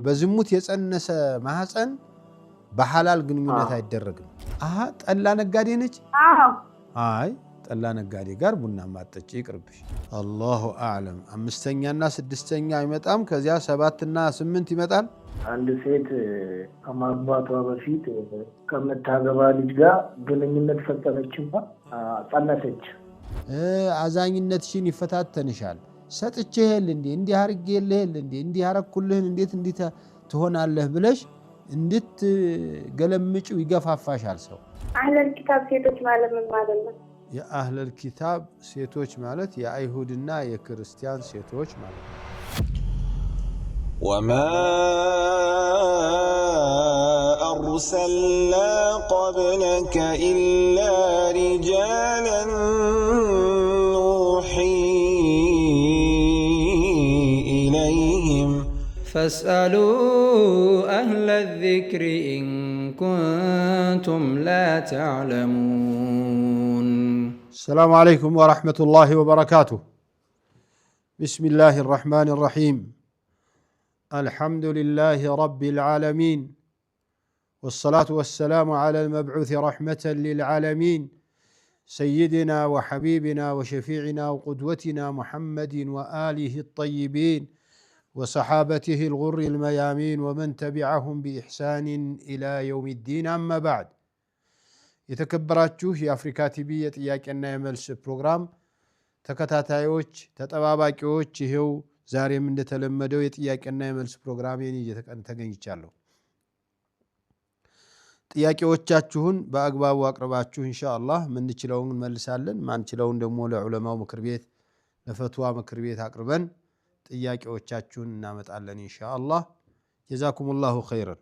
በዝሙት የጸነሰ ማህፀን በሐላል ግንኙነት አይደረግም። ጠላ ነጋዴ ነች? አይ ጠላ ነጋዴ ጋር ቡና ማጠጪ ይቅርብሽ። አላሁ አዕለም። አምስተኛና ስድስተኛ አይመጣም፣ ከዚያ 7 እና 8 ይመጣል። አንድ ሴት ከማግባቷ በፊት ከምታገባ ልጅ ጋር ግንኙነት ፈጸመችና ጸነሰች። አዛኝነትሽን ይፈታተንሻል። ሰጥቼህል እንዲህ አርጌልህ እንዲህ አረኩልህን እንዴት ትሆናለህ ብለሽ እንድትገለምጪው ይገፋፋሻል ሰው። አህለል ኪታብ ሴቶች ማለት ምን ማለት ነው? የአህለል ኪታብ ሴቶች ማለት የአይሁድና የክርስቲያን ሴቶች ማለት ነው። ወማ አርሰልና ቀብለከ ኢላ ሪጃለን ኑሒ ኢለይህም ፈስአሉ አህለ ዚክሪ ኢን ኩንቱም ላ ተዕለሙን። السلام عليكم ورحمة الله وبركاته. بسم الله الرحمن الرحيم. الحمد لله رب العالمين، والصلاة والسلام على المبعوث رحمة للعالمين سيدنا وحبيبنا وشفيعنا وقدوتنا محمد وآله الطيبين وصحابته الغر الميامين ومن تبعهم بإحسان إلى يوم الدين. أما بعد، የተከበራችሁ የአፍሪካ ቲቪ የጥያቄና የመልስ ፕሮግራም ተከታታዮች ተጠባባቂዎች፣ ይሄው ዛሬም እንደተለመደው የጥያቄና የመልስ ፕሮግራሜን ተገኝቻለሁ። ጥያቄዎቻችሁን በአግባቡ አቅርባችሁ ኢንሻአላህ ምንችለውን እንመልሳለን፣ ማንችለውን ደግሞ ለዑለማው ምክር ቤት ለፈትዋ ምክር ቤት አቅርበን ጥያቄዎቻችሁን እናመጣለን ኢንሻአላህ። ጀዛኩሙላሁ ኸይረን።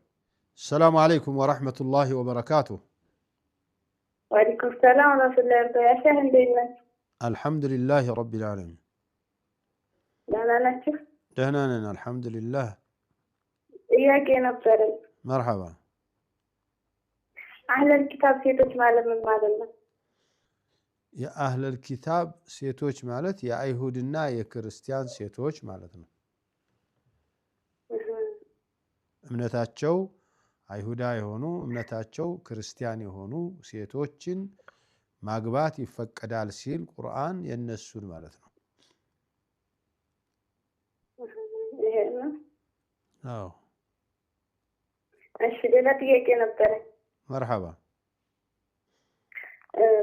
ሰላም አለይኩም ወራህመቱላሂ ወበረካቱሁ። ወአለይኩም ሰላም ወራህመቱላሂ ወበረካቱሁ። እንዴት ነህ? አልሐምዱሊላህ ረቢል ዓለሚን። ደህና ናችሁ? ደህና ነን አልሐምዱሊላህ። ጥያቄ ነበረኝ። መርሐባ። አህለል ኪታብ ሴቶች ማለት ምን ማለት ነው? የአህለል ኪታብ ሴቶች ማለት የአይሁድና የክርስቲያን ሴቶች ማለት ነው። እምነታቸው አይሁዳ የሆኑ እምነታቸው ክርስቲያን የሆኑ ሴቶችን ማግባት ይፈቀዳል ሲል ቁርአን የነሱን ማለት ነው። አዎ። እሺ፣ ሌላ ጥያቄ ነበረ። መርሐባ።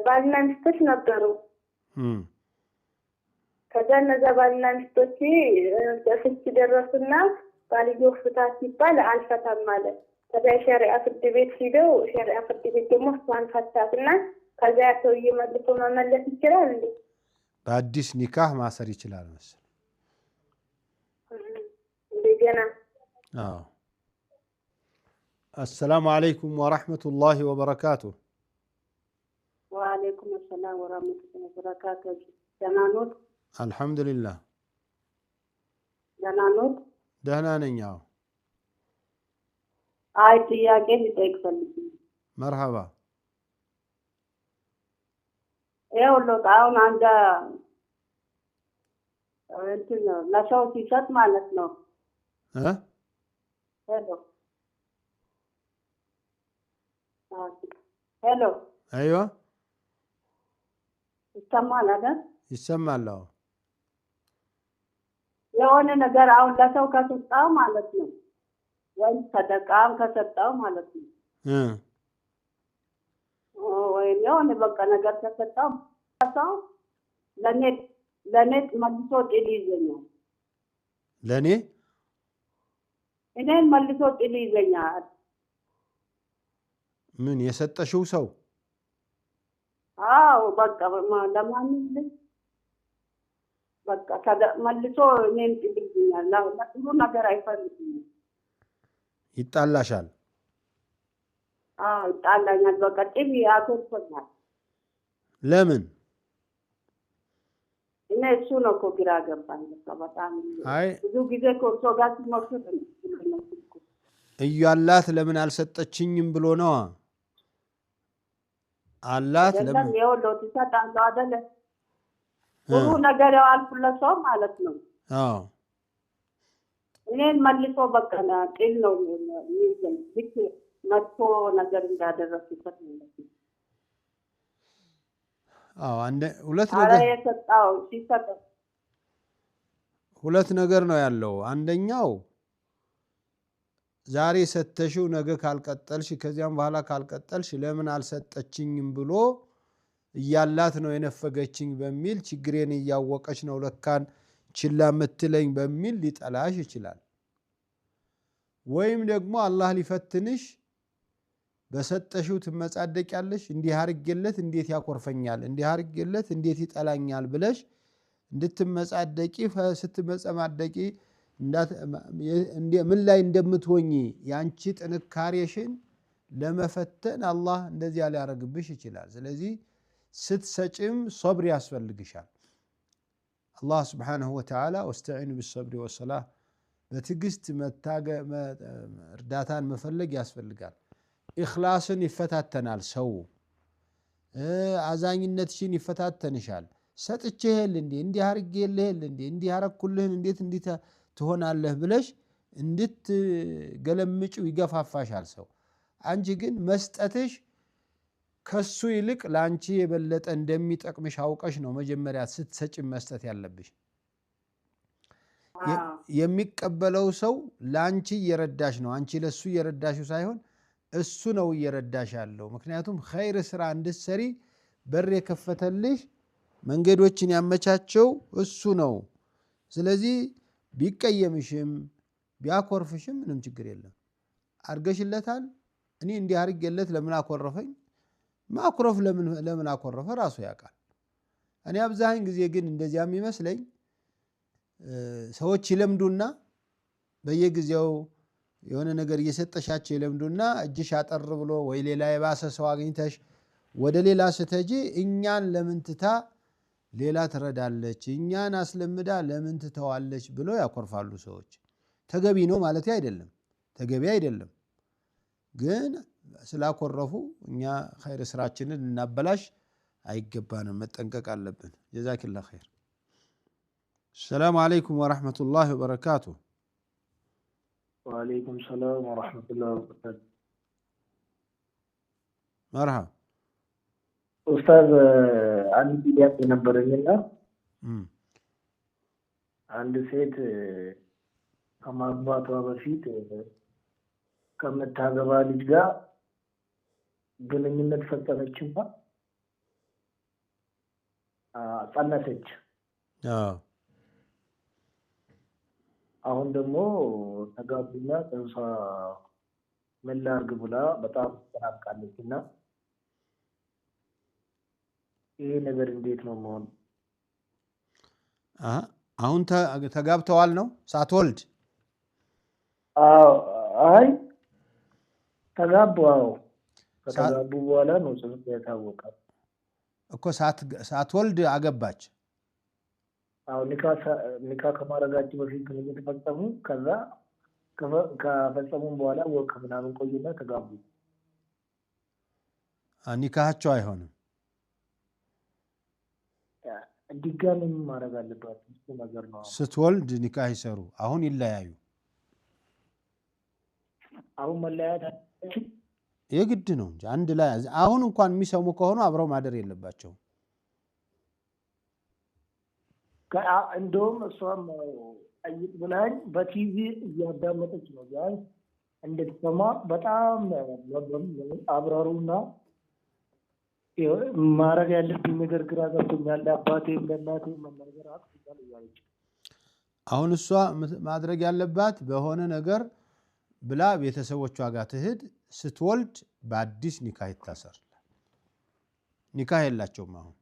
ባልና ሚስቶች ነበሩ። ከዛ እነዛ ባልና ሚስቶች በፍች ደረሱና ባልየው ፍታ ሲባል አልፈታም ማለት። ከዛ ሸሪዓ ፍርድ ቤት ሂደው ሸሪዓ ፍርድ ቤት ደግሞ እሷን ፈታትና ከዛ ሰውዬ መልሶ መመለስ ይችላል እንዴ? በአዲስ ኒካህ ማሰር ይችላል መሰል። እንደገና አዎ። السلام عليكم ورحمة الله وبركاته. وعليكم السلام ورحمة الله وبركاته. دهنانوت؟ الحمد لله. دهنانوت؟ دهنانين. ጥያቄ ልጠይቅ ፈልጌ። መርሐባ። ይኸውልህ አሁን አንድ እንትን ለሰው ሲሰጥ ማለት ነው። ሄሎ ሄሎ። አይዋ ይሰማል አይደል? ይሰማል። የሆነ ነገር አሁን ለሰው ከሰጠው ማለት ነው ወይ ሰደቃም ከሰጠው ማለት ነው ወይም የሆነ በቃ ነገር ከሰጠው ሰው ለኔ መልሶ ጥል ይዘኛል። ለኔ እኔን መልሶ ጥል ይዘኛል። ምን የሰጠሽው ሰው? አዎ በቃ ለማንም በቃ መልሶ እኔን ጥል ይዘኛል። ለጥሩ ነገር አይፈልግም። ይጣላሻል? አዎ ይጣላኛል። በቃ ጥል ያኮርፈኛል። ለምን? እኔ እሱ ነው እኮ ግራ ገባኝ። በጣም አይ ብዙ ጊዜ ኮርሶ ጋር ሲሞክር እያላት ለምን አልሰጠችኝም ብሎ ነው አላት። ለምን ይኸውልህ ትሰጣለህ አይደለ? ጥሩ ነገር ያልኩለት ሰው ማለት ነው። አዎ እኔን መልሶ በቃ ጤል ነው የሚይዘኝ ልክ መጥፎ ነገር እንዳደረሱበት ማለት ነው። አዎ ሁለት አረ ነገር የሰጣው ሲሰጥ ሁለት ነገር ነው ያለው። አንደኛው ዛሬ ሰተሽው ነገ ካልቀጠልሽ ከዚያም በኋላ ካልቀጠልሽ ለምን አልሰጠችኝም ብሎ እያላት ነው የነፈገችኝ በሚል ችግሬን እያወቀች ነው ለካን ችላ ምትለኝ በሚል ሊጠላሽ ይችላል። ወይም ደግሞ አላህ ሊፈትንሽ በሰጠሽው ትመጻደቂያለሽ። እንዲህ አርጌለት እንዴት ያኮርፈኛል፣ እንዲህ አርጌለት እንዴት ይጠላኛል ብለሽ እንድትመጻደቂ ስትመጸማደቂ ምን ላይ እንደምትሆኚ ያንቺ ጥንካሬሽን ለመፈተን አላህ እንደዚያ ሊያረግብሽ ይችላል። ስለዚህ ስትሰጭም ሶብር ያስፈልግሻል። አላህ ስብሓነሁ ወተዓላ ወስተዒኑ ቢሰብሪ ወሰላህ በትዕግስት እርዳታን መፈለግ ያስፈልጋል። ኢኽላስን ይፈታተናል ሰው፣ አዛኝነትሽን ይፈታተንሻል። ሰጥቼህል እንዴ እንዲህ አርጌልህል እንዴ እንዲህ አረኩልህን እንዴት እንዲህ ትሆናለህ ብለሽ እንድትገለምጪው ይገፋፋሻል ሰው። አንቺ ግን መስጠትሽ ከሱ ይልቅ ለአንቺ የበለጠ እንደሚጠቅምሽ አውቀሽ ነው መጀመሪያ ስትሰጭ መስጠት ያለብሽ። የሚቀበለው ሰው ለአንቺ እየረዳሽ ነው፣ አንቺ ለሱ እየረዳሽው ሳይሆን እሱ ነው እየረዳሽ ያለው። ምክንያቱም ኸይር ስራ እንድትሰሪ በር የከፈተልሽ መንገዶችን ያመቻቸው እሱ ነው። ስለዚህ ቢቀየምሽም ቢያኮርፍሽም ምንም ችግር የለም። አርገሽለታል። እኔ እንዲህ አርጌለት ለምን አኮረፈኝ? ማኩረፍ ለምን አኮረፈ ራሱ ያውቃል። እኔ አብዛኛውን ጊዜ ግን እንደዚያ የሚመስለኝ ሰዎች ይለምዱና በየጊዜው የሆነ ነገር እየሰጠሻቸው ይለምዱና እጅሽ አጠር ብሎ ወይ ሌላ የባሰ ሰው አግኝተሽ ወደ ሌላ ስተጂ እኛን ለምን ትታ ሌላ ትረዳለች፣ እኛን አስለምዳ ለምን ትተዋለች ብለው ያኮርፋሉ ሰዎች። ተገቢ ነው ማለት አይደለም፣ ተገቢ አይደለም። ግን ስላኮረፉ እኛ ኸይር ስራችንን እናበላሽ አይገባንም፣ መጠንቀቅ አለብን። ጀዛኪላህ ኸይር። ሰላም አለይኩም ወራህመቱላሂ ወበረካቱ። ወአለይኩም ሰላም ወራህመቱላሂ ወበረካቱ። መርሃባ ኡስታዝ፣ አንድ ጥያቄ ነበረኝና አንድ ሴት ከማግባቷ በፊት ከምታገባ ልጅ ጋር ግንኙነት ፈጸመችና ጸነሰች። አሁን ደግሞ ተጋቡና ጽንሷ ምን ላድርግ ብላ በጣም ተናቃለች እና ይሄ ነገር እንዴት ነው መሆን? አሁን ተጋብተዋል ነው ሳትወልድ? አይ ተጋቡ። ከተጋቡ በኋላ ነው ጽንሱ የታወቀው እኮ። ሳትወልድ አገባች። ኒካ ከማድረጋቸው በፊት ግንኙነት ፈጸሙ። ከዛ ከፈጸሙም በኋላ ወቅ ምናምን ቆዩና ተጋቡ። ኒካቸው አይሆንም። ድጋሚ ማድረግ አለባት ነገር ነው። ስትወልድ ኒካ ይሰሩ። አሁን ይለያዩ። አሁን መለያየት የግድ ነው እንጂ አንድ ላይ አሁን እንኳን የሚሰሙ ከሆኑ አብረው ማደር የለባቸውም። እንደውም እሷም ጠይቅ ብላኝ በቲቪ እያዳመጠች ነው። ቢያንስ እንድትሰማ በጣም አብራሩና ማድረግ ያለብኝ ነገር ግራ ገብቶኛል፣ ለአባቴም ለእናቴም መናገር አቅቶኛል እያለች አሁን እሷ ማድረግ ያለባት በሆነ ነገር ብላ ቤተሰቦቿ ጋር ትሄድ። ስትወልድ በአዲስ ኒካ ይታሰር። ኒካ የላቸውም አሁን።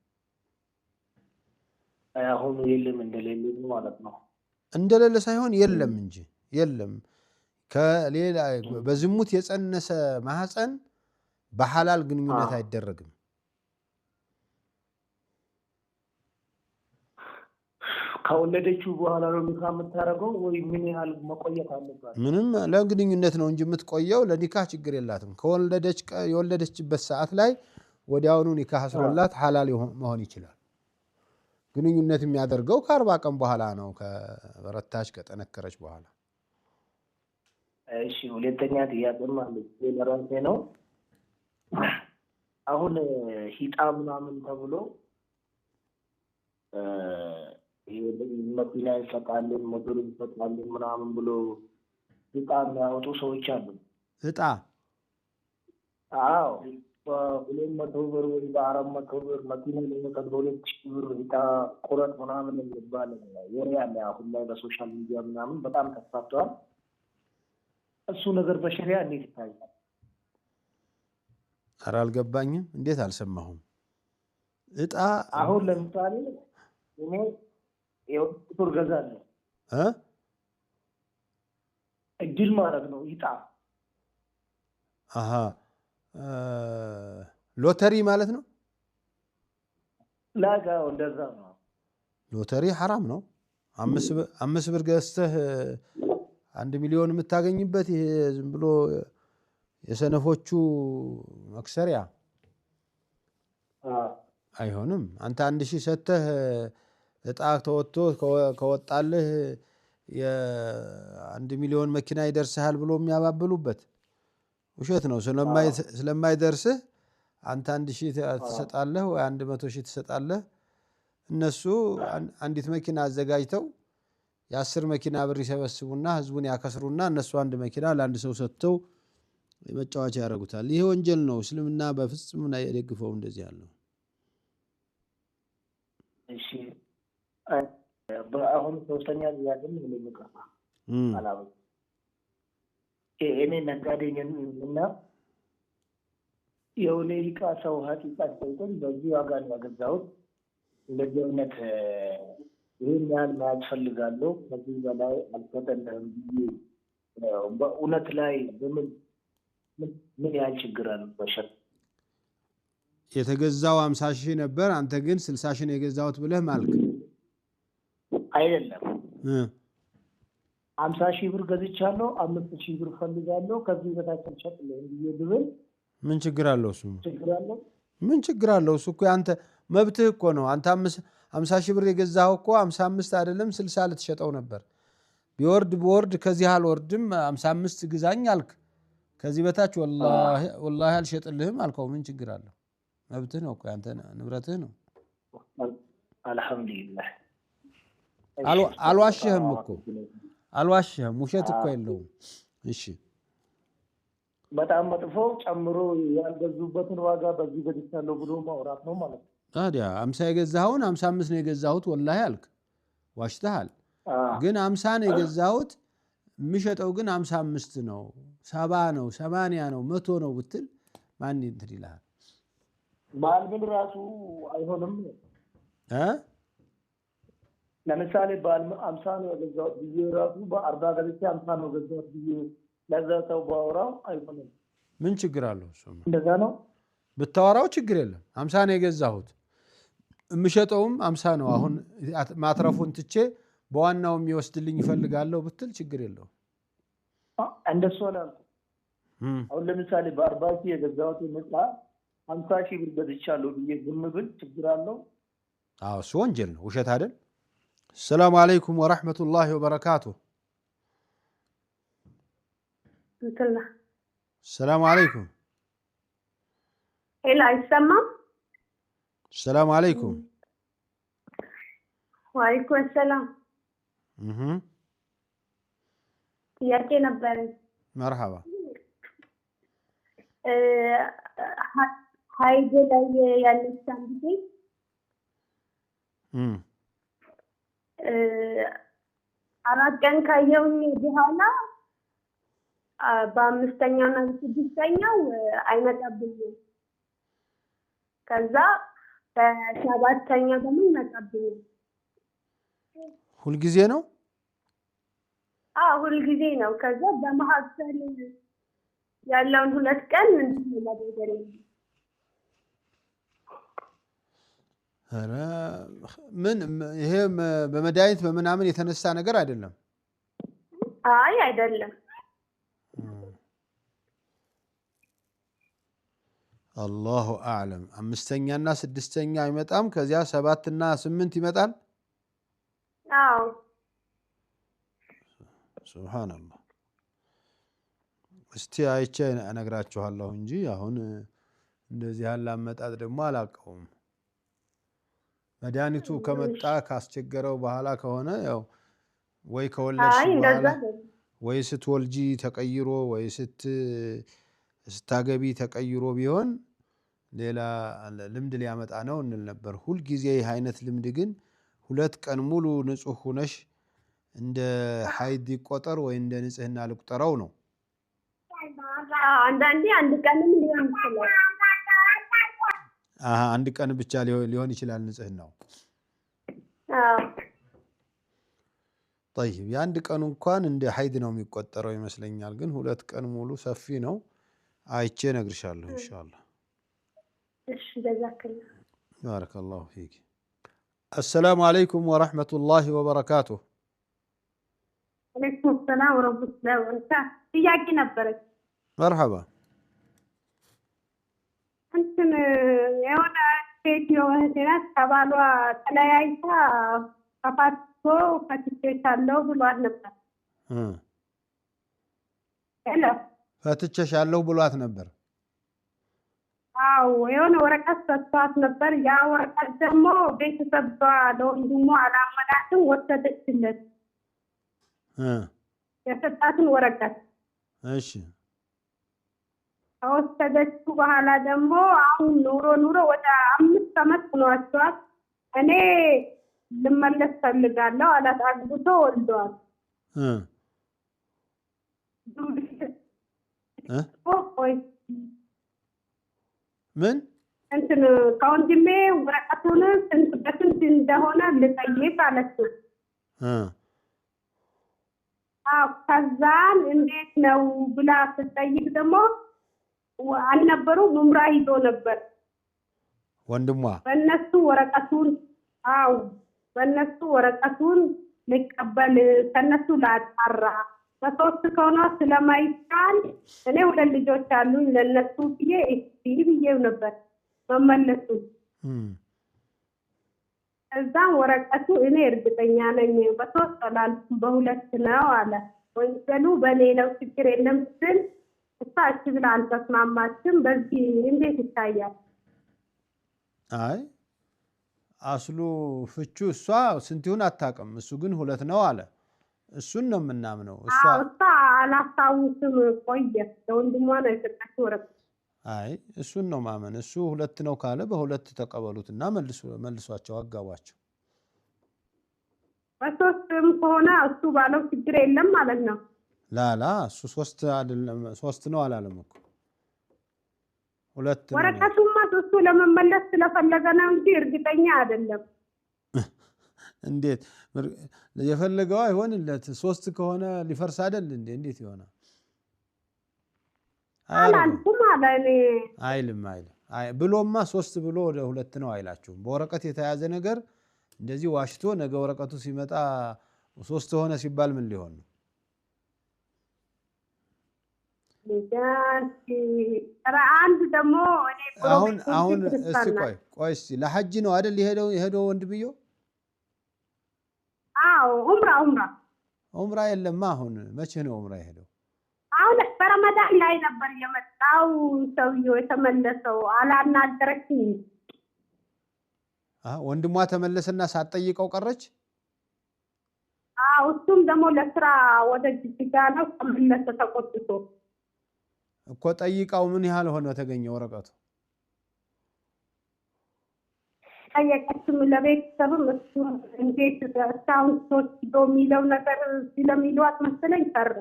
አሁን የለም እንደሌለ ማለት ነው። እንደሌለ ሳይሆን የለም እንጂ የለም። ከሌላ በዝሙት የጸነሰ ማህፀን በሐላል ግንኙነት አይደረግም። ከወለደችው በኋላ ነው ኒካ የምታደርገው ወይ ምን ያህል መቆየት አለባት? ምንም ለግንኙነት ነው እንጂ የምትቆየው ለኒካ ችግር የላትም። የወለደችበት ሰዓት ላይ ወዲያውኑ ኒካ አስሮላት ሐላል መሆን ይችላል። ግንኙነት የሚያደርገው ከ40 ቀን በኋላ ነው፣ ከበረታች ከጠነከረች በኋላ። እሺ ሁለተኛ ጥያቄም አለኝ ለራሴ ነው። አሁን ሂጣ ምናምን ተብሎ መኪና ይሰጣልን ሞተር ይሰጣልን ምናምን ብሎ ሂጣ የሚያወጡ ሰዎች አሉ። እጣ? አዎ በ200 ብር ወይ በ400 ብር መኪና ለመቀበል 2,000 ብር ሂጣ ቁረጥ ምናምን የሚባል ወሬ አለ። አሁን ላይ በሶሻል ሚዲያ ምናምን በጣም ተስፋፍቷል። እሱ ነገር በሸሪያ እንዴት ይታያል? ኧረ አልገባኝም። እንዴት አልሰማሁም? እጣ አሁን ለምሳሌ እኔ ቁጥር ገዛለሁ እድል ማለት ነው ሂጣ። አሃ ሎተሪ ማለት ነው? ላጋው እንደዛ ነው። ሎተሪ ሐራም ነው። 5 ብር ገዝተህ 1 ሚሊዮን የምታገኝበት ይሄ ዝም ብሎ የሰነፎቹ መክሰሪያ አይሆንም። አንተ 1000 ሰጥተህ እጣ ተወጥቶ ከወጣልህ የ1 ሚሊዮን መኪና ይደርስሃል ብሎ የሚያባብሉበት ውሸት ነው። ስለማይደርስህ አንተ 1000 ትሰጣለህ ወይ 100,000 ትሰጣለህ። እነሱ አንዲት መኪና አዘጋጅተው የ10 መኪና ብር ይሰበስቡና ህዝቡን ያከስሩና እነሱ አንድ መኪና ለአንድ ሰው ሰጥተው መጫወቻ ያደርጉታል። ይሄ ወንጀል ነው። እስልምና በፍጹም አይደግፈው እንደዚህ ያለው። እሺ አሁን ሶስተኛ ያለን ምን ይመጣ አላው እኔ ነጋዴ ነኝ እና የሆነ ዕቃ ሰው ሀቂቃ ጠይቀን በዚህ ዋጋ ነው ያገዛሁት፣ እንደዚህ አይነት ይህን ያህል መያዝ ፈልጋለሁ፣ ከዚህ በላይ አልፈጠንም ብዬ በእውነት ላይ ምን ያህል ችግር አለ? በሸር የተገዛው 50,000 ነበር፣ አንተ ግን 60,000 ነው የገዛሁት ብለህ ማልክ አይደለም። 50,000 ብር ገዝቻለሁ፣ 5,000 ብር ፈልጋለሁ፣ ከዚህ በታች አልሸጥልህም ብዬ ብብል ምን ችግር አለው? እሱ ችግር አለው? ምን ችግር አለው? እሱ እኮ አንተ መብትህ እኮ ነው። አንተ 50,000 ብር የገዛኸው እኮ 55 አይደለም 60 ልትሸጠው ነበር። ቢወርድ ከዚህ አልወርድም 55 ግዛኝ አልክ። ከዚህ በታች ወላሂ አልሸጥልህም አልከው። ምን ችግር አለው? መብትህ ነው እኮ ያንተ ንብረትህ ነው። አልሐምዱሊላህ አልዋሽህም እኮ አልዋሽህም። ውሸት እኮ የለውም። እሺ በጣም መጥፎ ጨምሮ ያልገዙበትን ዋጋ በዚህ ገዝቻለሁ ብሎ ማውራት ነው ማለት ነው። ታዲያ 50 የገዛኸውን 55 ነው የገዛሁት ወላሂ አልክ። ዋሽተሃል። ግን 50 ነው የገዛሁት የሚሸጠው ግን 55 ነው፣ 70 ነው፣ 80 ነው፣ 100 ነው ብትል ማን እንትን ይልሃል? ባልብል ራሱ አይሆንም። ለምሳሌ ባል 50 ነው የገዛሁት ብዬ ራሱ በ40 ገዝቼ 50 ነው የገዛሁት ብዬ ለዛ ሰው ባወራው አይሆንም። ምን ችግር አለው? እሱ እንደዛ ነው ብታወራው ችግር የለም። 50 ነው የገዛሁት የምሸጠውም 50 ነው። አሁን ማትረፉን ትቼ በዋናው የሚወስድልኝ ይፈልጋለሁ ብትል ችግር የለው። እንደሱ አላልኩም። አሁን ለምሳሌ በ40,000 የገዛሁት ዕቃ 50,000 ብር ገዝቻለሁ ብዬ ዝም ብል ችግር አለው? አዎ እሱ ወንጀል ነው፣ ውሸት አይደል? ሰላም አለይኩም ወራህመቱላሂ ወበረካቱ። ሰላም አለይኩም። ሄሎ፣ አይሰማም? ሰላም አለይኩም። ወአለይኩም ሰላም። ጥያቄ ነበረኝ። መርሐባ። ሀይድ ላይ ያለች አንድ ሴት 4 ቀን ካየሁኝ በኋላ በ5ኛውና 6ኛው አይመጣብኝም። ከዛ በ7ኛው ደግሞ ይመጣብኛል። ሁልጊዜ ነው? ሁልጊዜ ነው። ከዛ በመሀከል ያለውን 2 ቀን እንዴት ነው ማድረግ? ኧረ ምን ይሄ በመድኃኒት በምናምን የተነሳ ነገር አይደለም። አይ አይደለም። አላሁ አዕለም። 5ኛና 6ኛ አይመጣም። ከዚያ 7 እና 8 ይመጣል። አዎ ሱብሃንአላህ። እስቲ አይቼ እነግራችኋለሁ እንጂ አሁን እንደዚህ ያለ አመጣጥ ደግሞ አላውቀውም። መድኃኒቱ ከመጣ ካስቸገረው በኋላ ከሆነ ያው ወይ ከወለድሽ በኋላ ወይ ስትወልጂ ተቀይሮ ወይ ስታገቢ ተቀይሮ ቢሆን ሌላ ልምድ ሊያመጣ ነው እንል ነበር። ሁልጊዜ ይህ አይነት ልምድ ግን 2 ቀን ሙሉ ንጹህ ሁነሽ እንደ ሐይድ ይቆጠር ወይ እንደ ንጽህና ልቁጠረው ነው። አንዳንዴ አንድ ቀንም ሊሆን ይችላል። አንድ ቀን ብቻ ሊሆን ይችላል ንጽህናው። طيب የአንድ ቀኑ እንኳን እንደ ሐይድ ነው የሚቆጠረው ይመስለኛል። ግን 2 ቀን ሙሉ ሰፊ ነው። አይቼ እነግርሻለሁ ኢንሻአላህ። እሺ ጀዛከላህ። ባረከላሁ ፊክ። السلام عليكم ورحمة الله وبركاته. عليكم السلام ورحمة الله وبركاته. ጥያቄ ነበረች። مرحبا. እንትን የሆነ ሴት የሆነች ናት ከባሏ ተለያይታ ተፋትቶ ፈትቼሻለሁ ብሏት ነበር። ሄሎ ፈትቼሻለሁ ብሏት ነበር። አዎ የሆነ ወረቀት ሰጥቷት ነበር። ያ ወረቀት ደግሞ ቤተሰቧ ለወንድሟ አላመናትም፣ ወሰደችለት የሰጣትን ወረቀት። እሺ ከወሰደችው በኋላ ደግሞ አሁን ኑሮ ወደ 5 ዓመት ሆኗቸዋል። እኔ ልመለስ ፈልጋለሁ አላት። አግብቶ ወልደዋል። ምን እንትን ከወንድሜ ወረቀቱን በስንት እንደሆነ ልጠይቅ አለችው። ከዛን እንዴት ነው ብላ ስትጠይቅ ደግሞ አልነበሩም ኡምራ ሂዶ ነበር ወንድሟ። በእነሱ ወረቀቱን ልቀበል ከነሱ ላጣራ በሶስት ከሆነ ስለማይቻል እኔ 2 ልጆች አሉኝ ለነሱ ብዬው ነበር መመለሱ። እዛም ወረቀቱ እኔ እርግጠኛ ነኝ በሶስት አላልኩም በ2 ነው አለ። ወንጀሉ በኔ ነው ችግር የለም ስል እሷ እሺ ብላ አልተስማማችም። በዚህ እንዴት ይታያል? አይ አስሉ ፍቹ እሷ ስንት ይሁን አታውቅም። እሱ ግን 2 ነው አለ። እሱን ነው የምናምነው። እሷ አላስታውስም ቆየ ለወንድሟ ነው የሰጠችው ወረቀት። አይ እሱን ነው ማመን። እሱ 2 ነው ካለ በ2 ተቀበሉትና መልሷቸው አጋቧቸው። በሶስትም ከሆነ እሱ ባለው ችግር የለም ማለት ነው። ላላ እሱ 3 አይደለም 3 ነው አላለም እኮ 2 ነው። ወረቀቱማ እሱ ለመመለስ ስለፈለገ ነው እንጂ እርግጠኛ አይደለም። እንዴት የፈለገው አይሆንለት? 3 ከሆነ ሊፈርስ አይደል እንዴ? እንዴት ይሆናል? አላልኩም አለ እኔ አይልም ብሎማ 3 ብሎ ወደ 2 ነው አይላችሁም። በወረቀት የተያዘ ነገር እንደዚህ ዋሽቶ ነገ ወረቀቱ ሲመጣ 3 ሆነ ሲባል ምን ሊሆን ነው? አንድ ደግሞ እኔ አሁን እስቲ ቆይ እስቲ ለሐጅ ነው አይደል የሄደው ወንድምየው? አዎ ዑምራ የለማ። አሁን መቼ ነው ዑምራ የሄደው? አሁን በረመዳን ላይ ነበር የመጣው ሰውየው የተመለሰው። አላናገረችኝ። ወንድሟ ተመለሰና ሳትጠይቀው ቀረች? እሱም ደግሞ ለስራ ወደ ጅጅጋ ነው ተመለሰ ተቆጥቶ እኮ። ጠይቃው ምን ያህል ሆነ ተገኘ ወረቀቱ? ጠየቀችም ለቤተሰብም እሱ እንዴት እስካሁን 3 ኪሎ የሚለው ነገር ስለሚሏት መሰለኝ ቀረ።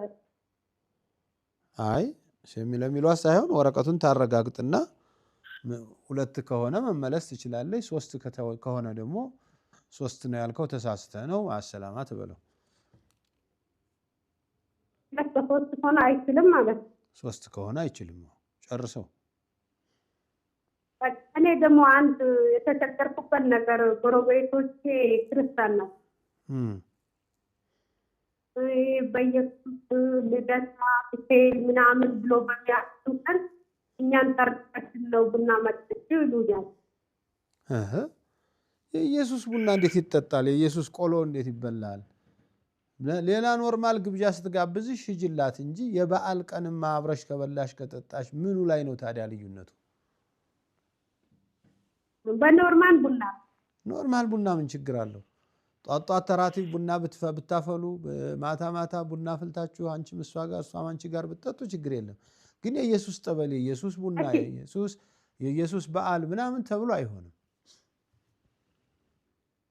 አይ ስለሚሏት ሳይሆን ወረቀቱን ታረጋግጥና 2 ከሆነ መመለስ ትችላለች። 3 ከሆነ ደግሞ 3 ነው ያልከው ተሳስተ ነው አሰላማ ትበለው። 3 ከሆነ አይችልም ማለት 3 ከሆነ አይችልም ጨርሰው። እኔ ደግሞ አንድ የተቸገርኩበት ነገር ጎረቤቶቼ ክርስቲያን ነው። በኢየሱስ ልደታ ሆቴል ምናምን ብሎ በሚያስቱን እኛን ጠርታችን ነው ቡና መጥቼ ይሉኛል። የኢየሱስ ቡና እንዴት ይጠጣል? የኢየሱስ ቆሎ እንዴት ይበላል? ሌላ ኖርማል ግብዣ ስትጋብዝሽ ሂጂላት እንጂ የበዓል ቀንማ አብረሽ ከበላሽ ከጠጣሽ ምኑ ላይ ነው ታዲያ ልዩነቱ? በኖርማል ቡና ምን ችግር አለው? ጧጧት ተራቲብ ቡና ብታፈሉ ማታ ማታ ቡና ፍልታችሁ አንቺም እሷ ጋር እሷም አንቺ ጋር ብትጠጡ ችግር የለም። ግን የኢየሱስ ጠበል የኢየሱስ ቡና የኢየሱስ በዓል ምናምን ተብሎ አይሆንም።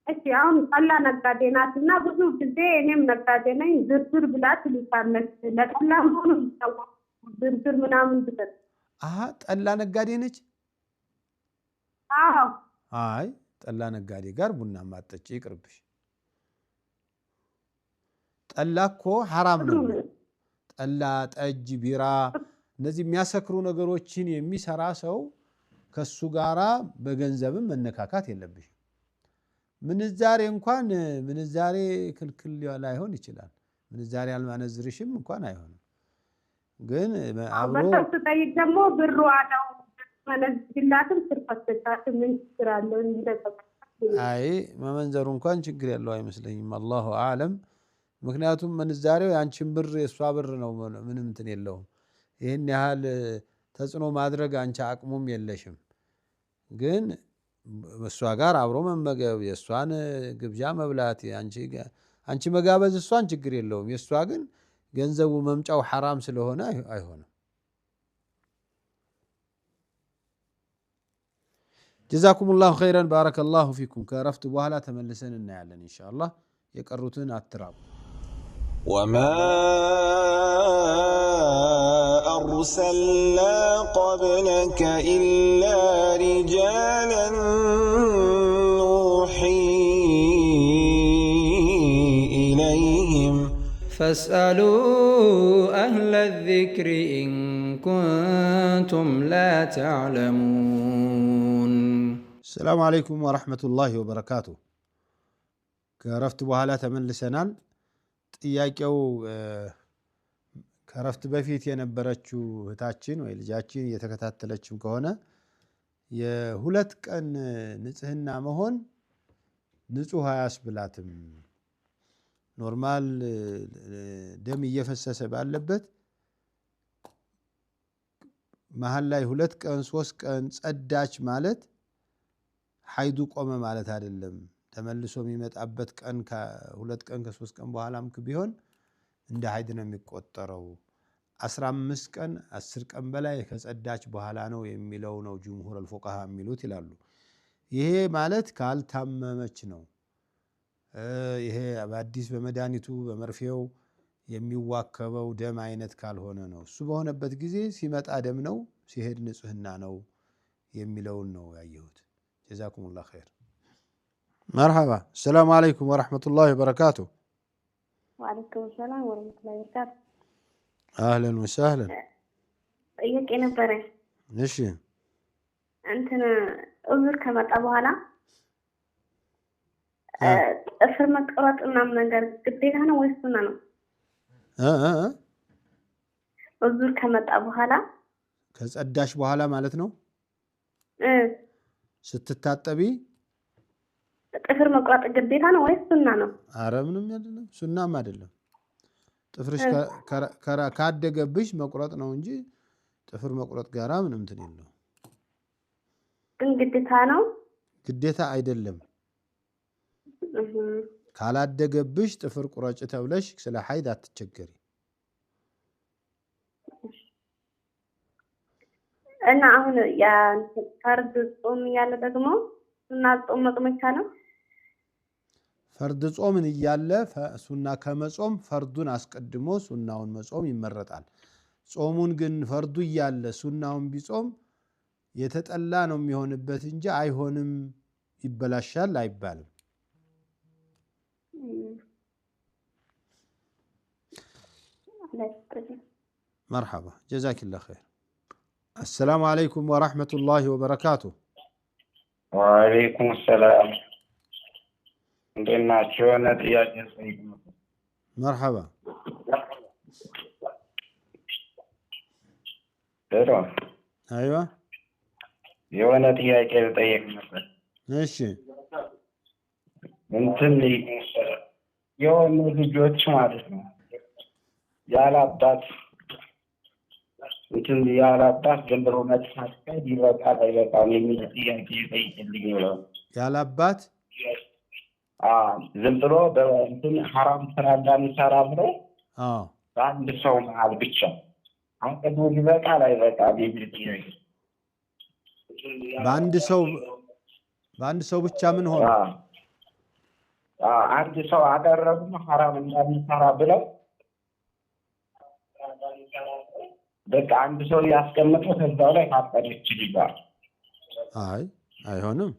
እሺ አሁን ጠላ ነጋዴ ናትና ብዙ ጊዜ እኔም ነጋዴ ነኝ ዝርዝር ብላ ትልካለች። ለጠላ ሆኖ ዝርዝር ምናምን ብትል ጠላ ነጋዴ ነች። አዎ አይ ጠላ ነጋዴ ጋር ቡና ማጠጪ ይቅርብሽ። ጠላ እኮ ሐራም ነው። ጠላ፣ ጠጅ፣ ቢራ እነዚህ የሚያሰክሩ ነገሮችን የሚሰራ ሰው ከሱ ጋራ በገንዘብም መነካካት የለብሽ። ምንዛሬ እንኳን ምንዛሬ ክልክል ላይሆን ይችላል። ምንዛሬ አልማነዝርሽም እንኳን አይሆንም። ግን አብሮ በተጠይቅ ደግሞ ብሩ አለው ማነዝላትም ስርፈተታት ምን ይችላል እንደተባለ አይ መመንዘሩ እንኳን ችግር ያለው አይመስለኝም። አላሁ አለም። ምክንያቱም ምንዛሬው ያንቺን ብር የሷ ብር ነው። ምንም እንትን የለውም። ይሄን ያህል ተጽዕኖ ማድረግ አንቺ አቅሙም የለሽም። ግን እሷ ጋር አብሮ መመገብ የሷን ግብዣ መብላት አንቺ መጋበዝ እሷን ችግር የለውም። የሷ ግን ገንዘቡ መምጫው ሐራም ስለሆነ አይሆንም። ጀዛኩሙላሁ ኸይረን ባረከላሁ ፊኩም። ከረፍት በኋላ ተመልሰን እናያለን ኢንሻአላህ። የቀሩትን አትራቡ። وما أرسلنا قبلك إلا رجالا نوحي إليهم فاسألوا أهل الذكر إن كنتم لا تعلمون. السلام عليكم ورحمة الله وبركاته. كرفت بحالة تملسنال ጥያቄው ከረፍት በፊት የነበረችው እህታችን ወይ ልጃችን እየተከታተለችም ከሆነ የሁለት ቀን ንጽህና መሆን ንጹህ አያስብላትም። ኖርማል ደም እየፈሰሰ ባለበት መሀል ላይ 2 ቀን 3 ቀን ጸዳች ማለት ሐይዱ ቆመ ማለት አይደለም። ተመልሶ የሚመጣበት ቀን ከ2 ቀን ከ3 ቀን በኋላም ቢሆን እንደ ሐይድ ነው የሚቆጠረው። 15 ቀን 10 ቀን በላይ ከጸዳች በኋላ ነው የሚለው ነው ጅምሁር አልፉቃሃ የሚሉት ይላሉ። ይሄ ማለት ካልታመመች ነው። ይሄ በአዲስ በመድኃኒቱ በመርፌው የሚዋከበው ደም አይነት ካልሆነ ነው። እሱ በሆነበት ጊዜ ሲመጣ ደም ነው ሲሄድ ንጽህና ነው የሚለውን ነው ያየሁት። ጀዛኩሙላህ ኸይር። مرحبا السلام عليكم ورحمة الله وبركاته. وعليكم السلام ورحمة الله وبركاته. أهلا وسهلا. إياك أنا بري. إيش؟ أنتنا أزور كما تبغانا. أفرمك أراد أن نعمل نجار كتير هنا ويستنا. أزور كما تبغانا. كذا أداش بحالا مالتنا؟ ستتاتبي؟ ጥፍር መቁረጥ ግዴታ ነው ወይስ ሱና ነው? ኧረ ምንም አይደለም፣ ሱናም አይደለም። ጥፍርሽ ካደገብሽ መቁረጥ ነው እንጂ ጥፍር መቁረጥ ጋራ ምንም እንትን የለው። ግን ግዴታ ነው? ግዴታ አይደለም። ካላደገብሽ ጥፍር ቁረጭ ተብለሽ ስለ ሐይድ አትቸገሪ። እና አሁን ያ ፈርድ ጾም ያለ ደግሞ ሱና ጾም መቅመቻ ነው? ፈርድ ጾምን እያለ ሱና ከመጾም ፈርዱን አስቀድሞ ሱናውን መጾም ይመረጣል። ጾሙን ግን ፈርዱ እያለ ሱናውን ቢጾም የተጠላ ነው የሚሆንበት እንጂ አይሆንም ይበላሻል አይባልም። مرحبا جزاك الله خير. السلام عليكم ورحمة الله وبركاته. وعليكم السلام. عندنا شوية ጥያቄ مرحبا. ايوه የሆነ ጥያቄ ልጠይቅ ነበር። እሺ እንትን የሆኑ ልጆች ማለት ነው ያላባት እንትን ያላባት ዝም ብሎ መሳሰል ይበቃል አይበቃም የሚል ጥያቄ ጠይቅልኝ ብለው ያላባት ዝም ብሎ በእንትን ሐራም ስራ እንዳንሰራ ብሎ በአንድ ሰው መሀል ብቻ አቅዱ ይበቃል አይበቃም የሚል ጥያቄ በአንድ ሰው ብቻ ምን ሆነ? አንድ ሰው አደረጉና ሐራም እንዳንሰራ ብለው በቃ አንድ ሰው ያስቀምጠው ከዛው ላይ ታቀደች ይላል። አይ አይሆንም።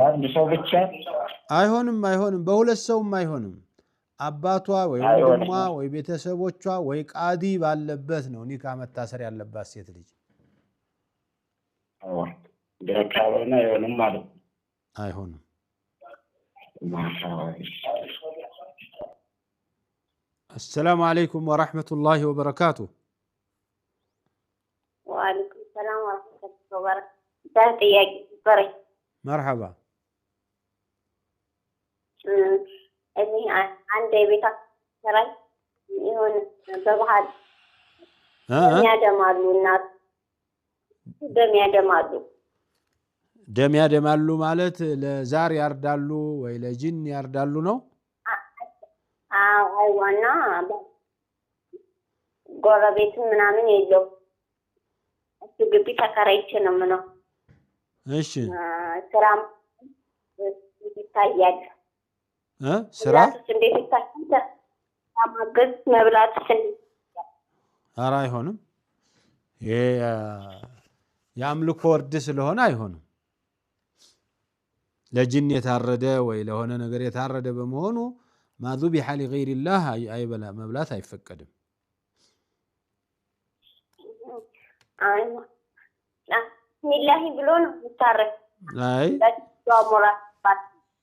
አንድ ሰው ብቻ አይሆንም። በሁለት ሰውም አይሆንም። አባቷ ወይ ወንድሟ ወይ ቤተሰቦቿ ወይ ቃዲ ባለበት ነው ኒካ መታሰር ያለባት ሴት ልጅ። ደካውና አይሆንም ማለት ነው። አይሆንም። السلام عليكم ورحمة الله وبركاته. وعليكم السلام ورحمة الله وبركاته. مرحبا. እኔ አንድ የቤት አሰራይ ይሁን በባህል ደም ያደማሉ ማለት ለዛር ያርዳሉ ወይ ለጂን ያርዳሉ ነው? አይዋና ጎረቤት ምናምን የለው እሱ ግቢ ተከራይቼ ነው የምለው። እሺ ስራም ይታያል። ስራ እንዴት ይታያል? ማገዝ መብላትስ ኧረ አይሆንም። ይሄ የአምልኮ ወርድ ስለሆነ አይሆንም። ለጅን የታረደ ወይ ለሆነ ነገር የታረደ በመሆኑ ማ ذبح لغير الله አይበላ መብላት አይፈቀድም። ሚላሂ ብሎ ነው ይታረቅ። አይ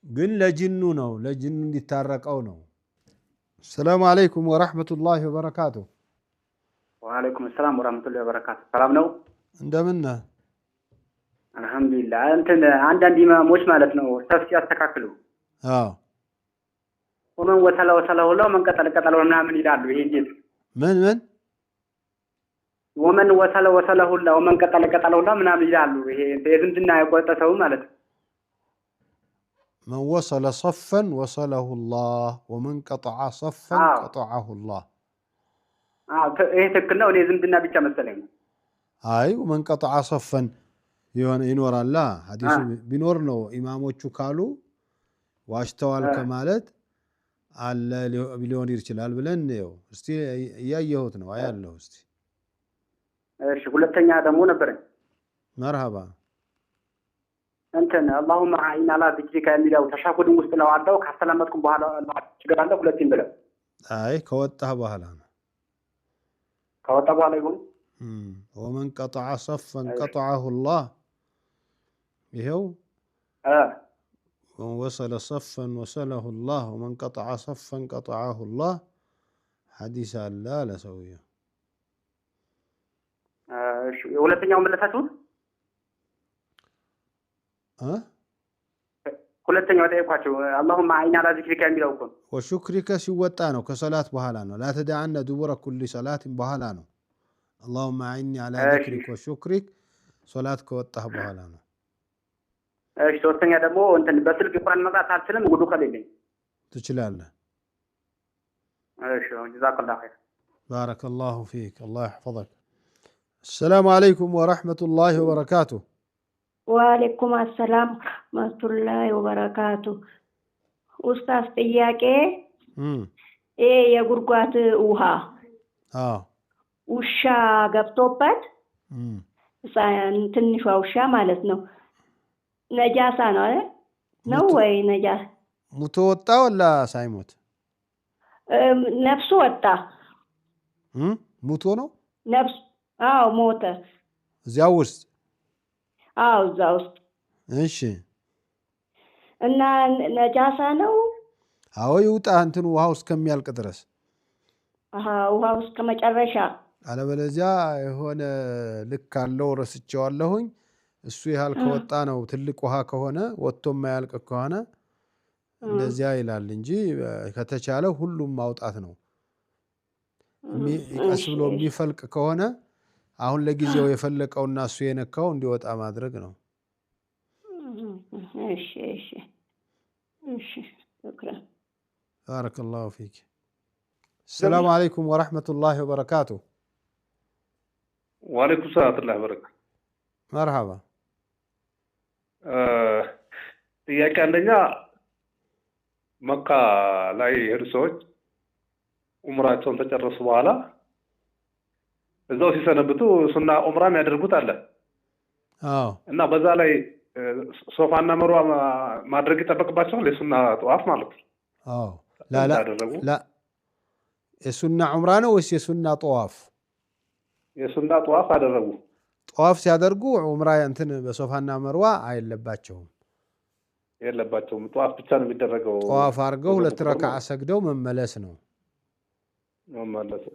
ግን ለጅኑ ነው ለጅኑ እንዲታረቀው ነው። السلام عليكم ورحمة الله وبركاته. وعليكم السلام ورحمة الله وبركاته. ሰላም ነው? እንደምን ነህ? አልহামዱሊላህ። እንትን አንዳንድ ኢማሞች ማለት ነው ተፍሲር ያስተካክሉ። ወመን ወሰለ ሁሉ ምን ቀጠለ ምናምን ይላሉ። ይሄ እንዴት ምን ወመን ወሰለ ሁሉ ምን ቀጠለ ሁሉ ምናምን ይላሉ። ይሄ የዝምድና የቆጠ ሰው ማለት ነው። من وصل صفا وصله الله ومن قطع صفا قطعه الله. ይሄ ትክክል ነው። እኔ ዝምድና ብቻ መሰለኝ። አይ ومن قطع صفا ይኖራል። ሐዲሱ ቢኖር ነው ኢማሞቹ ካሉ ዋሽተዋል ከማለት አለ ሊሆን ይችላል ብለን ነው። እስቲ ያየሁት ነው አያለሁ። እስቲ እሺ ሁለተኛ ደግሞ ነበረኝ። መርሃባ እንትን اللهم اعنا على ذكرك የሚለው ተሻሁድ ውስጥ ነው አለው። ካስተላመጥኩ በኋላ ችግር አለ ሁለቴም ብለው አይ ከወጣህ በኋላ ነው። ከወጣ በኋላ ይሁን ومن قطع صفا قطعه الله ይሄው ومن وصل صفا وصله الله ومن قطع صفا قطعه الله حديث الله لا سويه. ሁለተኛው መለሳችሁ ሁለተኛው ጠይቋችሁ اللهم اعنا على ذكرك የሚለው እኮ وشكرك ሲወጣ ነው ከሰላት በኋላ ነው። لا تدعن دبر كل صلاة በኋላ ነው። اللهم اعني على ذكرك وشكرك ሶላት ከወጣህ በኋላ ነው። እሺ ሶስተኛ ደግሞ እንትን በስልክ ቁርአን መቅራት አልችልም ውዱ ከሌለኝ ትችላለህ። እሺ ጀዛከላሁ ኸይር بارك الله فيك الله يحفظك. السلام عليكم ورحمة الله وبركاته. وعليكم السلام ورحمة الله وبركاته. ኡስታዝ ጥያቄ የጉርጓት ውሃ ውሻ ገብቶበት ትንሿ ውሻ ማለት ነው ነጃሳ ነው አይደል? ነው ወይ ነጃሳ ሙቶ ወጣ ወላ ሳይሞት ነፍሱ ወጣ? ሙቶ ነው ነፍስ ሞተ እዚያው ውስጥ እዛው ውስጥ። እሺ እና ነጃሳ ነው? ይውጣ እንትን ውሃው እስከሚያልቅ ድረስ ውሃው እስከ መጨረሻ። አለበለዚያ የሆነ ልክ አለው ረስቼዋለሁኝ እሱ ያህል ከወጣ ነው ትልቅ ውሃ ከሆነ ወጥቶ የማያልቅ ከሆነ እንደዚያ ይላል እንጂ ከተቻለ ሁሉም ማውጣት ነው። ቀስ ብሎ የሚፈልቅ ከሆነ አሁን ለጊዜው የፈለቀውና እሱ የነካው እንዲወጣ ማድረግ ነው። እሺ እሺ እሺ شكرا بارك الله فيك. السلام عليكم ورحمة الله وبركاته. وعليكم السلام ورحمة الله وبركاته. مرحبا. ጥያቄ አንደኛ መካ ላይ የሄዱ ሰዎች ዑምራቸውን ተጨረሱ በኋላ እዛው ሲሰነብቱ ሱና ዑምራም ያደርጉት አለ። እና በዛ ላይ ሶፋና መርዋ ማድረግ ይጠበቅባቸዋል የሱና ጠዋፍ ማለት ነው? ላ የሱና ዑምራ ነው ወይስ የሱና ጠዋፍ? የሱና ጠዋፍ አደረጉ። ጠዋፍ ሲያደርጉ ዑምራ እንትን በሶፋና መርዋ አይለባቸውም። የለባቸውም። ጠዋፍ ብቻ ነው የሚደረገው። ጠዋፍ አድርገው 2 ረካዓ ሰግደው መመለስ ነው።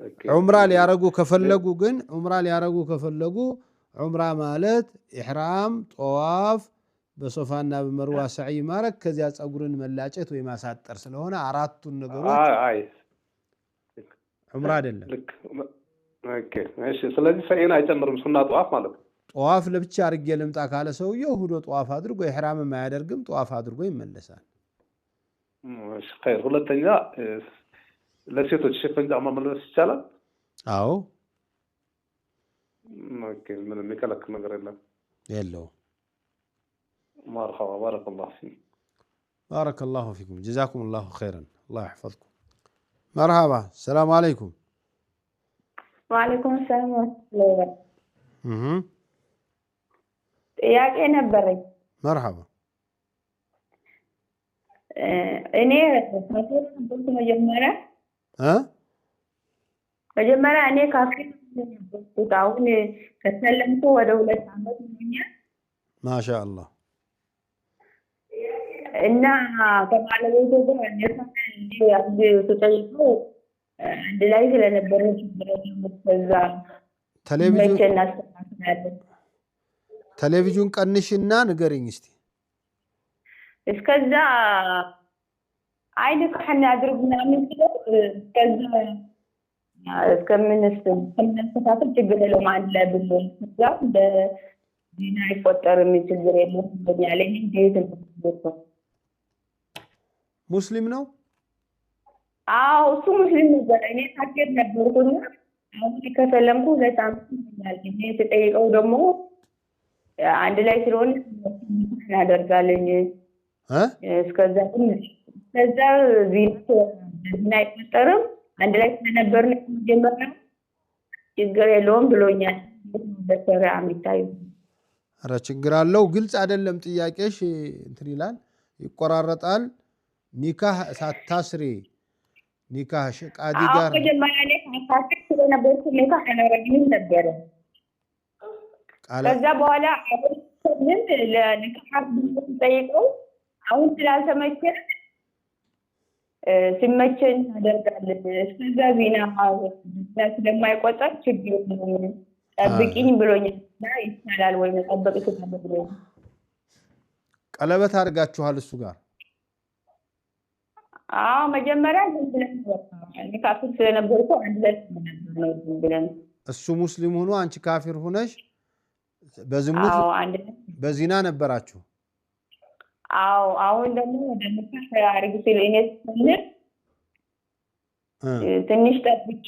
ኦኬ። ዑምራ ሊያረጉ ከፈለጉ ዑምራ ማለት ኢሕራም፣ ጠዋፍ፣ በሶፋና በመርዋ ሰዒ ማረግ ከዚያ ፀጉርን መላጨት ወይ ማሳጠር ስለሆነ አራቱን ነገሮች ዑምራ አይደለም። ኦኬ እሺ። ስለዚህ ሰዒን አይጨምርም ሱና ጠዋፍ ማለት ነው። ጠዋፍ ለብቻ አድርጌ ልምጣ ካለ ሰውየው ሄዶ ጠዋፍ አድርጎ ኢሕራምም አያደርግም፣ ጠዋፍ አድርጎ ይመለሳል። እሺ ኸይር። ሁለተኛ ለሴቶች ሽፍን ጫማ መልበስ ይቻላል? አዎ። ኦኬ። ምንም የሚከለክል ነገር የለውም። مرحبا بارك الله فيك. بارك الله فيكم جزاكم الله خيرا الله يحفظكم. مرحبا السلام عليكم. وعليكم السلام ورحمة الله وبركاته. ጥያቄ ነበረኝ። مرحبا. እኔ ካፊር ነበርኩ መጀመሪያ እኔ ካፊር ነበርኩ። አሁን ከሰለምኩ ወደ 2 ዓመት ሆኛል። ማሻአላህ። እና ከባለቤቴ ጋር ተጠይቀው አንድ ላይ ስለነበረ ቴሌቪዥን ቀንሽና ንገሪኝ እስቲ። እስከዛ አይን ካህን ያድርጉ ምናምን ሲለው እስከዛ እስከምንስተካከል ችግር የለውም አለ ብሎ እዛ በዲና አይቆጠርም ችግር የለውም ያለኝ። እንዴት ነው? ሙስሊም ነው? አዎ እሱ ሙስሊም ነበር። እኔ ካፊር ነበርኩና አሁን ከሰለምኩ 2 ዓመት ሆኛል። እኔ ተጠይቀው ደግሞ አንድ ላይ ስለሆነ እናደርጋለን። እስከዛ ዚና አይቆጠርም አንድ ላይ ስለነበርን መጀመሪያ ችግር የለውም ብሎኛል። በሰራ የሚታይ ኧረ ችግር አለው። ግልጽ አይደለም ጥያቄሽ። እንትን ይላል ይቆራረጣል። ኒካህ ሳታስሪ ኒካህ ቃዲ ጋር መጀመሪያ ላይ ካፊር ስለነበርኩ ኒካህ አላረግም ነበር። ከዛ በኋላ አሁን ምን ለኒካህ ጠይቀው አሁን ስላልተመቸን ሲመቸን እናደርጋለን። እስከዛ ዜና ስለማይቆጠር ችግር የለውም ጠብቂኝ ብሎኛል። ይቻላል ወይ መጠበቅ ይችላል ብሎኝ። ቀለበት አድርጋችኋል እሱ ጋር? አዎ መጀመሪያ ዝም ብለን ካፊር ስለነበርኩ አንድ ላይ ነበር ዝም ብለን። እሱ ሙስሊም ሆኖ አንቺ ካፊር ሆነሽ በዝሙት በዚና ነበራችሁ? አዎ። አሁን ደግሞ ወደ ኒካህ አድርግ ሲል እኔ ትንሽ ጠብቂ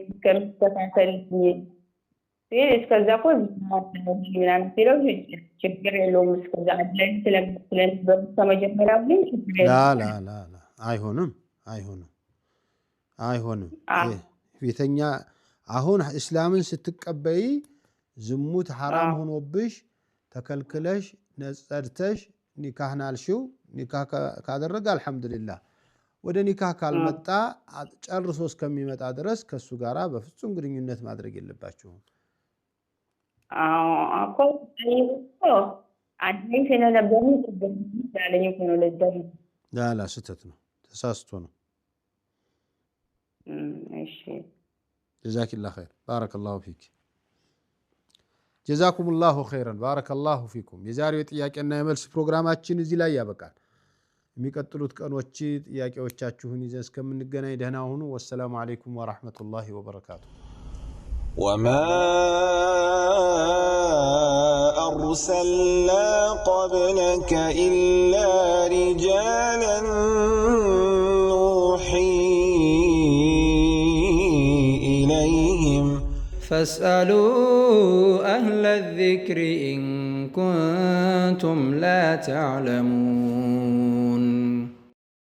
እስከምትስተካከል እስከዛ እኮ ምናምን ሲለው ችግር የለውም እስከዛ አንድ ላይ ስለነበሩ ከመጀመሪያው ግን ችግር የለውም። ላ አይሆንም። ፊተኛ አሁን እስላምን ስትቀበይ ዝሙት ሐራም ሆኖብሽ ተከልክለሽ ነጸድተሽ ኒካህን አልሽው። ኒካህ ካደረገ አልሐምዱሊላህ። ወደ ኒካህ ካልመጣ ጨርሶ እስከሚመጣ ድረስ ከሱ ጋራ በፍጹም ግንኙነት ማድረግ የለባችሁም። እኮ አንድ ላይ ስለነበሩ ያለኝ እኮ ነው። ላ ስህተት ነው፣ ተሳስቶ ነው። እሺ ጀዛኪላህ ኸይር ባረከላሁ ፊክ። ጀዛኩሙላሁ ኸይረን ባረከላሁ ፊኩም። የዛሬው የጥያቄና የመልስ ፕሮግራማችን እዚህ ላይ ያበቃል። የሚቀጥሉት ቀኖች ጥያቄዎቻችሁን ይዘን እስከምንገናኝ ደህና ሁኑ። ወሰላሙ አለይኩም ወራህመቱላሂ ወበረካቱ። وما أرسلنا قبلك إلا رجالا نوحي إليهم فاسألوا أهل الذكر إن كنتم لا تعلمون